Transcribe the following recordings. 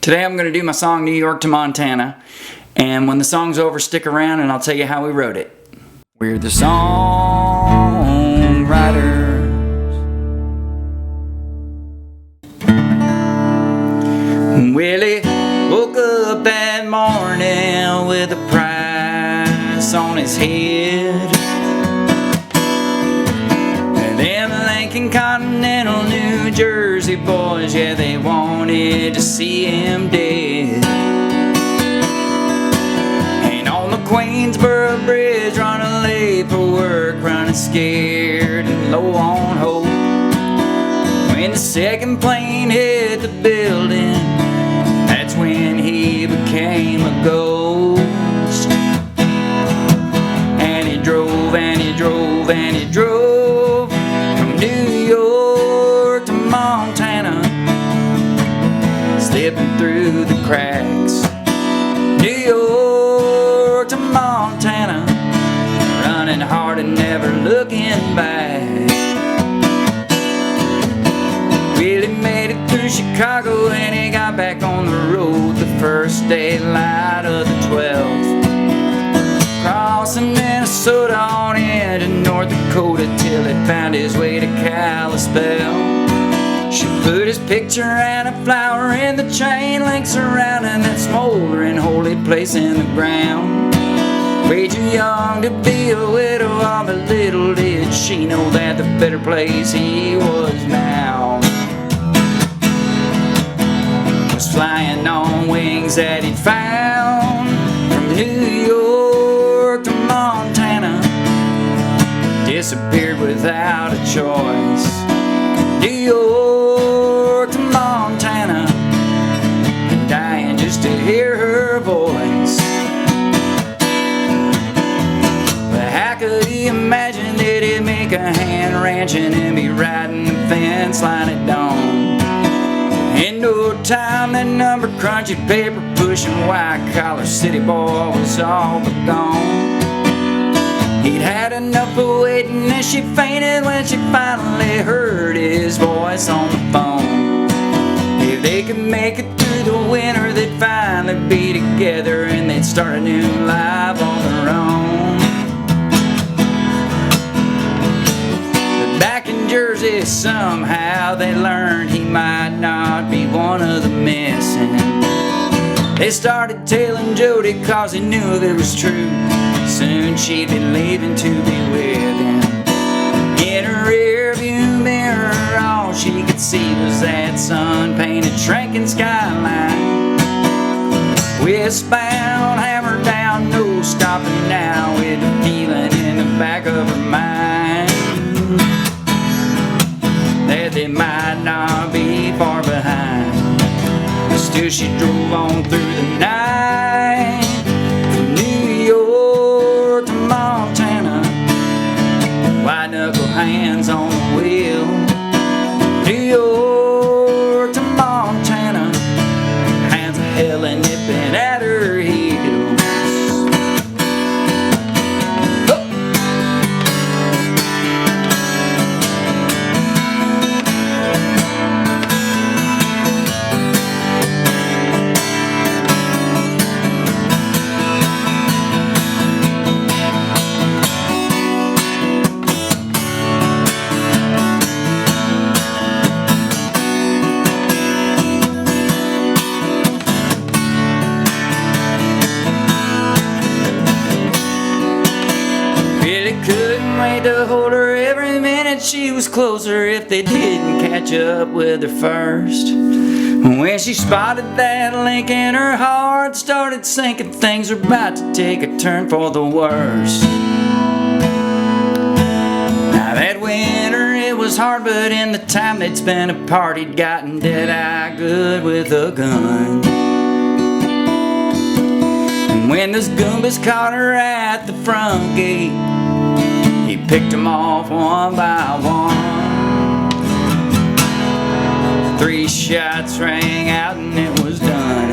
Today I'm going to do my song New York to Montana, and when the song's over, stick around and I'll tell you how we wrote it. We're the songwriters. Willie woke up that morning with a price on his head. Them Lincoln Continental New Jersey boys, yeah, they wanted to see him dead. And on the Queensboro Bridge, running late for work, running scared and low on hope. When the second plane hit the building, that's when he became a ghost. And he drove and he drove and he drove from New York to Montana, slipping through the cracks. New York to Montana, running hard and never looking back. Willie made it through Chicago and he got back on the road the first daylight of the 12th. Crossing Minnesota on into North Dakota till he found his way to Kalispell. She put his picture and a flower in the chain link surrounding that smoldering holy place in the ground. Way too young to be a widow, all but little did she know that the better place he was now was flying on wings that he'd found from New York to Montana. Disappeared without a choice. New York to Montana, and dying just to hear her voice. But how could he imagine that he'd make a hand ranching and be riding the fence line at dawn? In no time, that number crunching, paper pushing, white collar city boy was all but gone. He'd had enough of waiting and she fainted when she finally heard his voice on the phone. If they could make it through the winter, they'd finally be together and they'd start a new life on their own. But back in Jersey, somehow they learned he might not be one of the missing. They started tailing Jody cause they knew if it was true, soon she'd be leaving to be with him. In her rear view mirror, all she could see was that sun-painted shrinking skyline. Westbound, hammered down, no stopping now, with the feeling in the back of her mind that they might not be far behind. But still she drove on through the night from New York to Montana, white knuckle hands on the wheel. New York to Montana, hands of hell and nipping at her heels. Couldn't wait to hold her every minute she was closer if they didn't catch up with her first. When she spotted that link in her heart started sinking, things were about to take a turn for the worse. Now that winter it was hard, but in the time they'd spent apart he'd gotten dead-eye good with a gun. And when those Goombas caught her at the front gate, he picked them off one by one. 3 shots rang out and it was done.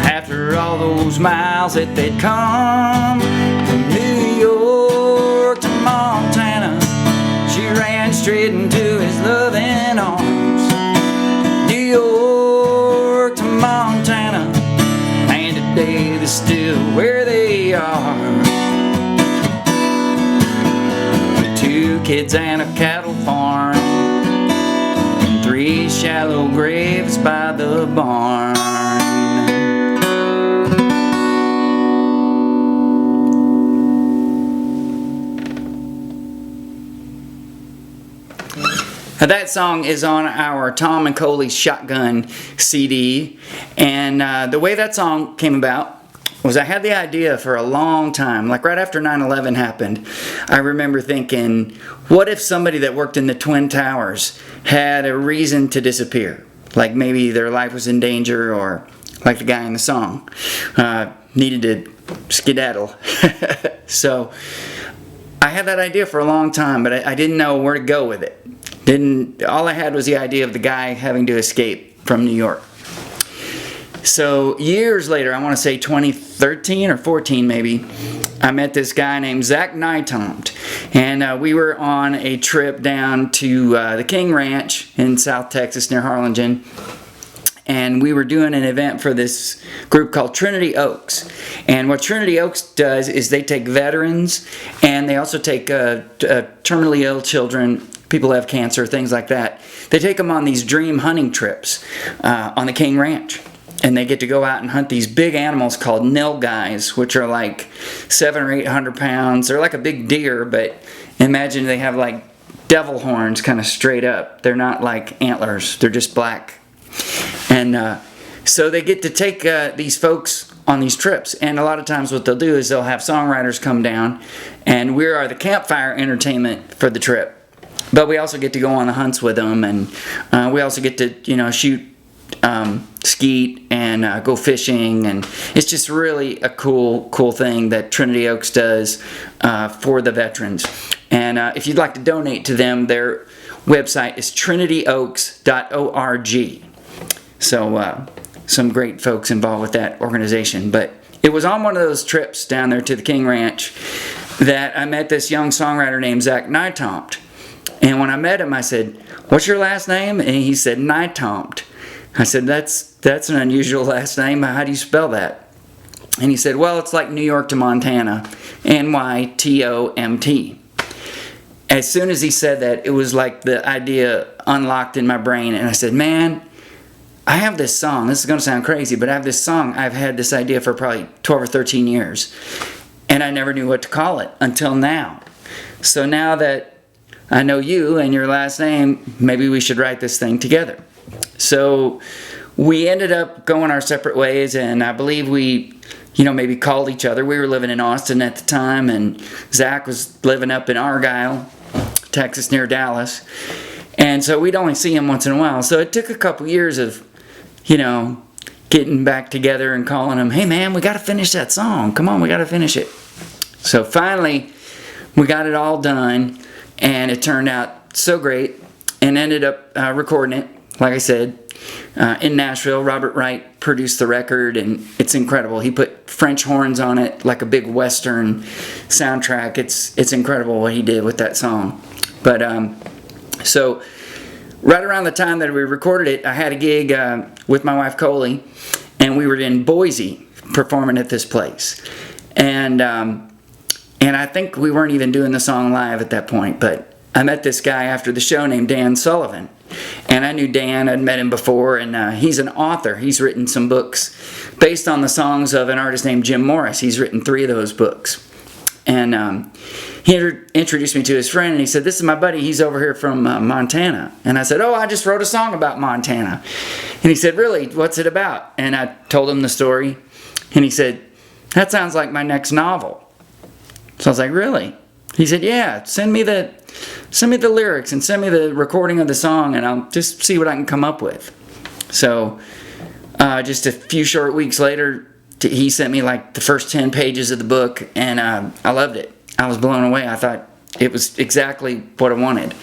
After all those miles that they'd come from New York to Montana, she ran straight into his loving arms. New York to Montana. say they're still where they are. With 2 kids and a cattle farm, and 3 shallow graves by the barn. That song is on our Thom and Coley Shotgun CD, and the way that song came about was I had the idea for a long time, like right after 9/11 happened. I remember thinking, what if somebody that worked in the Twin Towers had a reason to disappear? Like maybe their life was in danger, or like the guy in the song, needed to skedaddle. So I had that idea for a long time, but I didn't know where to go with it. All I had was the idea of the guy having to escape from New York. So years later, I want to say 2013 or 14 maybe, I met this guy named Zach Nytomt, and we were on a trip down to the King Ranch in South Texas near Harlingen, and we were doing an event for this group called Trinity Oaks. And what Trinity Oaks does is they take veterans, and they also take terminally ill children, people who have cancer, things like that. They take them on these dream hunting trips on the King Ranch. And they get to go out and hunt these big animals called nilgais, which are like 700 or 800 pounds. They're like a big deer, but imagine they have like devil horns kind of straight up. They're not like antlers. They're just black. And so they get to take these folks on these trips. And a lot of times what they'll do is they'll have songwriters come down, and we are the campfire entertainment for the trip. But we also get to go on the hunts with them, and we also get to, shoot, skeet, and go fishing, and it's just really a cool thing that Trinity Oaks does for the veterans. And if you'd like to donate to them, their website is trinityoaks.org. So some great folks involved with that organization. But it was on one of those trips down there to the King Ranch that I met this young songwriter named Zach Nytomt. And when I met him, I said, "What's your last name?" And he said, "Nytomt." I said, that's an unusual last name. How do you spell that? And he said, well, it's like New York to Montana. Nytomt. As soon as he said that, it was like the idea unlocked in my brain. And I said, man, I have this song. This is going to sound crazy, but I have this song. I've had this idea for probably 12 or 13 years. And I never knew what to call it until now. So now that I know you and your last name, maybe we should write this thing together. So we ended up going our separate ways, and I believe we, maybe called each other. We were living in Austin at the time, and Zach was living up in Argyle, Texas, near Dallas. And so we'd only see him once in a while. So it took a couple years of, getting back together and calling him, hey man, we got to finish that song. Come on, we got to finish it. So finally, we got it all done, and it turned out so great, and ended up recording it. Like I said, in Nashville. Robert Wright produced the record, and it's incredible. He put French horns on it, like a big Western soundtrack. It's incredible what he did with that song. But so right around the time that we recorded it, I had a gig with my wife Coley, and we were in Boise performing at this place. And I think we weren't even doing the song live at that point, but I met this guy after the show named Dan Sullivan. And I knew Dan, I'd met him before, and he's an author. He's written some books based on the songs of an artist named Jim Morris. He's written 3 of those books. And he introduced me to his friend, and he said, this is my buddy, he's over here from Montana. And I said, oh, I just wrote a song about Montana. And he said, really, what's it about? And I told him the story, and he said, that sounds like my next novel. So I was like, really? He said, yeah, send me the lyrics and send me the recording of the song, and I'll just see what I can come up with. So just a few short weeks later, he sent me like the first 10 pages of the book, and I loved it. I was blown away. I thought it was exactly what I wanted.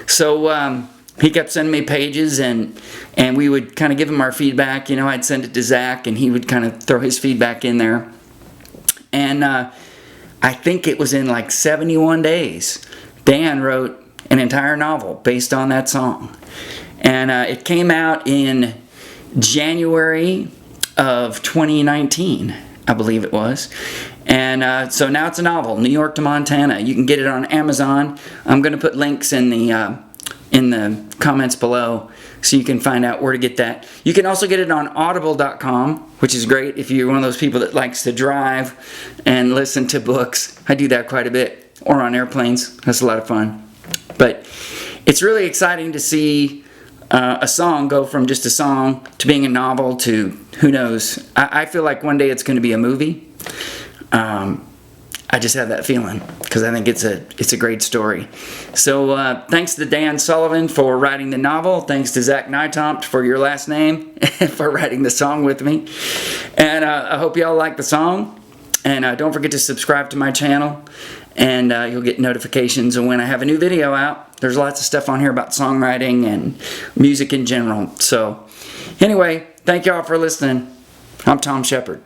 So he kept sending me pages, and we would kind of give him our feedback. I'd send it to Zach, and he would kind of throw his feedback in there. And I think it was in like 71 days, Dan wrote an entire novel based on that song. And it came out in January of 2019. I believe it was. And so now it's a novel, New York to Montana. You can get it on Amazon. I'm going to put links in the comments below so you can find out where to get that. You can also get it on audible.com, which is great if you're one of those people that likes to drive and listen to books. I do that quite a bit, or on airplanes. That's a lot of fun. But it's really exciting to see a song go from just a song to being a novel to, who knows. I feel like one day it's going to be a movie. I just have that feeling because I think it's a great story. So thanks to Dan Sullivan for writing the novel. Thanks to Zach Nytomt for your last name for writing the song with me. And I hope y'all like the song. And don't forget to subscribe to my channel. And you'll get notifications when I have a new video out. There's lots of stuff on here about songwriting and music in general. So anyway, thank y'all for listening. I'm Thom Shepherd.